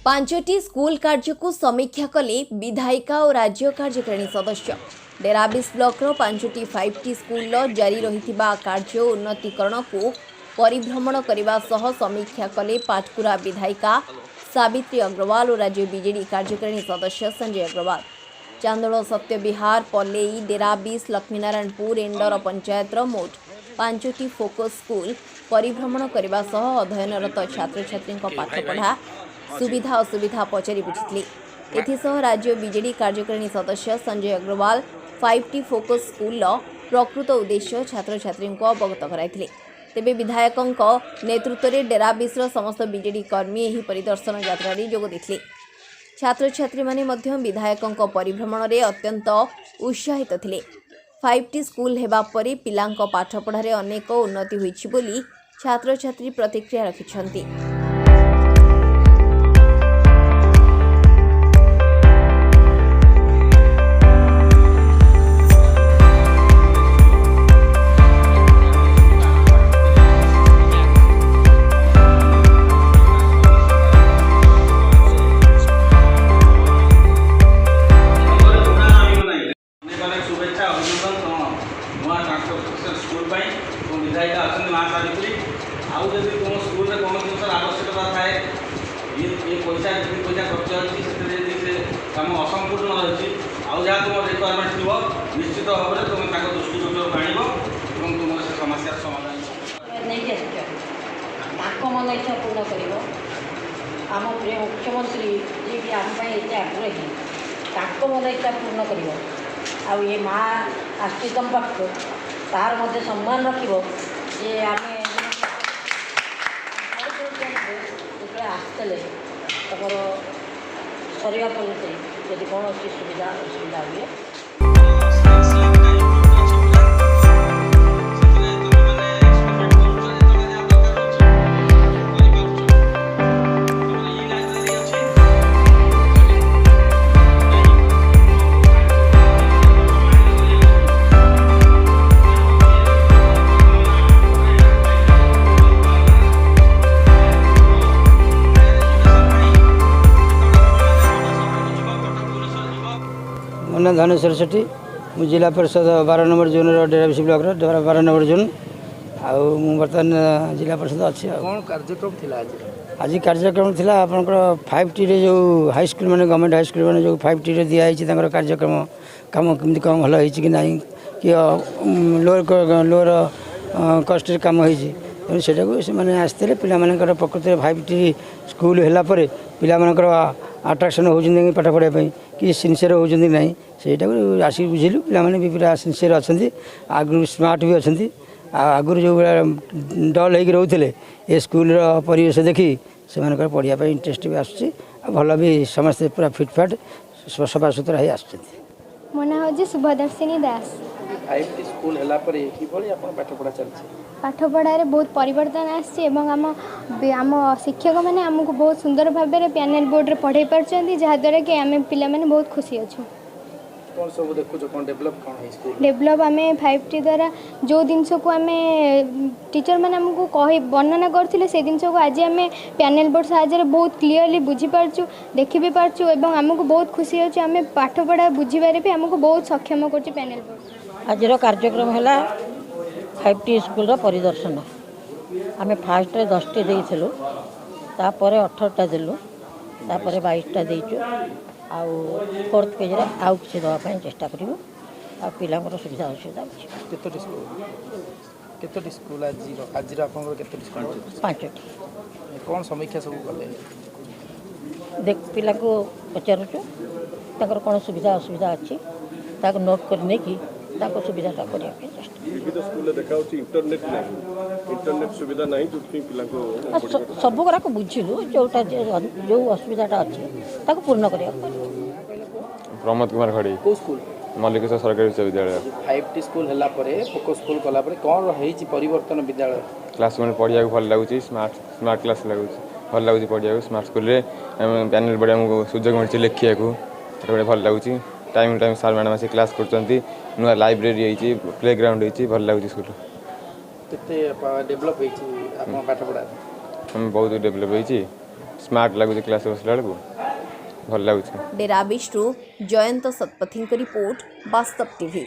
पांचटी school कार्य को समीक्षा कले विधायिका और राज्य कार्यकारिणी सदस्य डेराबिस ब्लॉक पांचटी 5टी स्कूल जारी रही कार्य उन्नतीकरण को परिभ्रमण करने सह समीक्षा कले पाटकुरा विधायिका सावित्री अग्रवाल और राज्य बीजेडी कार्यकारिणी सदस्य संजय अग्रवाल। चांदोड़ सत्यविहार पल्लेई डेराबिस लक्ष्मीनारायणपुर एंडर पंचायत मोट 5टी फोकस स्कूल परिभ्रमण करने सह अध्ययनरत छात्र छात्री पाठपढ़ा सुविधा असुविधा पचारि बुझिथिले। एथिसह राज्य बीजेडी कार्यकारिणी सदस्य संजय अग्रवाल 5टी फोकस स्कूल प्रकृत उद्देश्य छात्र छात्री अवगत कराइथिले। तेबे विधायकों नेतृत्व में डेराबिस समस्त बीजेडी कर्मी यह परिदर्शन यात्रा जोग देथिले। छात्र छात्री माने मध्य विधायकों परिभ्रमण में अत्यंत उत्साहित थिले। 5टी स्कूल हेबा परे पिलांक पाठपढ़ारे अनेक उन्नति होइछि बोली छात्र छात्री प्रतिक्रिया रखिछन्ति। विधायिका अच्छे माँ सावित्री आउ जब तुम स्कूल में कौन जिन आवश्यकता थाए ये पैसा जी पैसा खर्च अच्छी से कम असंपूर्ण रही आउ जहाँ तुम रिक्वायरमेंट थो निश्चित भाव में तुम दृष्टिगोचर आण तुम से समस्या समाधान नहीं मन इच्छा पूर्ण कर आम प्रिय मुख्यमंत्री जी भी आम एत आग्रही मन इच्छा पूर्ण कर ये माँ आश्रित पाख तार मध्य सम्मान रखिबो जे आमे आसते तमर सरिया पड़ते यदि कौन सुविधा असुविधा हुए मोना धनेश्वर सेठी मु जिला परिषद 12 number zone Derabish block 12 number zone बर्तमान जिला परिषद अच्छी कौन कार्यक्रम थिला आज कार्यक्रम थिला आपनकर 5टी रे जो हाई स्कूल माने गवर्नमेंट हाई स्कूल माने जो 5टी रे दिया है तांकर कार्यक्रम काम केमती कम भल है कि नहीं कि लोअर कस्ट काम है सेटा को से माने आस्ते पिला मानकर प्रकृति 5टी स्कूल हैला परे पिला मानकर अट्राक्शन होउछन पाठ पढ़ाई कि सिनसीयर होउछन नहीं सेटा को आसी बुझिलु पिला माने भी पूरा सिनसीयर अछंती आगु स्मार्ट भी अछंती आगु जो डल होगी रोते ये स्कूल परिवेश देखी से पढ़ाई इंटरेस्ट भी आसुच्छी भल भी समस्ते पूरा फिटफाट सफा सुतरा ही आस। मो ना हूँ शुभदर्शिनी दास। 5टी स्कूल हैला परे कि बोली आपण पाठ पढ़ा चलछि पाठ पढ़ारे बहुत परिवर्तन आछि आम शिक्षक मैंने आमको बहुत सुंदर भाव में पैनल बोर्ड रे पढ़ाई पार्टी जहाँद्वारा कि आम पिला माने बहुत खुशी अच्छु। कौन सब देखो कौन डेवलप कौन है स्कूल डेवलप आम 5टी द्वारा जो जिनस को आम टीचर मैंने आमको कही वर्णना करते से जिनस को आज आम पैनल बोर्ड साहाय्य बहुत क्लीयरली बुझीपार्चु देखी भी पार्चु और आमको बहुत खुशी अच्छे आम पाठ पढ़ा बुझे भी आमको बहुत सक्षम कर पैनल बोर्ड। आज कार्यक्रम है 5टी स्कूल परिदर्शन आम फास्ट 10टी देलु तापर 18टा देलु तापर 22टा देचु आउ 4th पेज आउ किसी देवाई चेष्टा करूँ आ पिला सुविधा असुविधा केतोटी स्कूल आज आप 5टी कौन समीक्षा सब कले देख पिला को पचारुचु ताकर कौन सुविधा असुविधा अच्छी ताको नोट कर नहीं कि ताको सुविधाटा करने चेष्टा स्कूल देखा इंटरनेट सुविधा नहीं जो पिला को सब गुराक बुझिलु जोटा जो असुविधाटा अच्छी ताको पूर्ण करिया प्रमोद कुमार खड़ी को स्कूल मल्लिकेश्वर सरकारी उच्च विद्यालय 5टी स्कूल हैला परे फोकस स्कूल कला परे कौन रही परिवर्तन विद्यालय क्लास में पढ़िया भल लगुच स्मार्ट क्लास लगुच भल लगुच पढ़िया स्मार्ट स्कूल रे पैनल बोर्ड आमको सुजोग मिलছে लिखिया भल लगुच टाइम टाइम सार मैडम आसी क्लास कर नुआ लाइब्रेरी होती प्ले ग्राउंड होती भल लगुच स्कूल केते डेवलप होती पाठ पढ़ा बहुत डेभलप होती स्मार्ट लगुच क्लास बसला बेलू भल लगुच। डेराबिस्टू जयंत शतपथी रिपोर्ट वास्तव टीवी।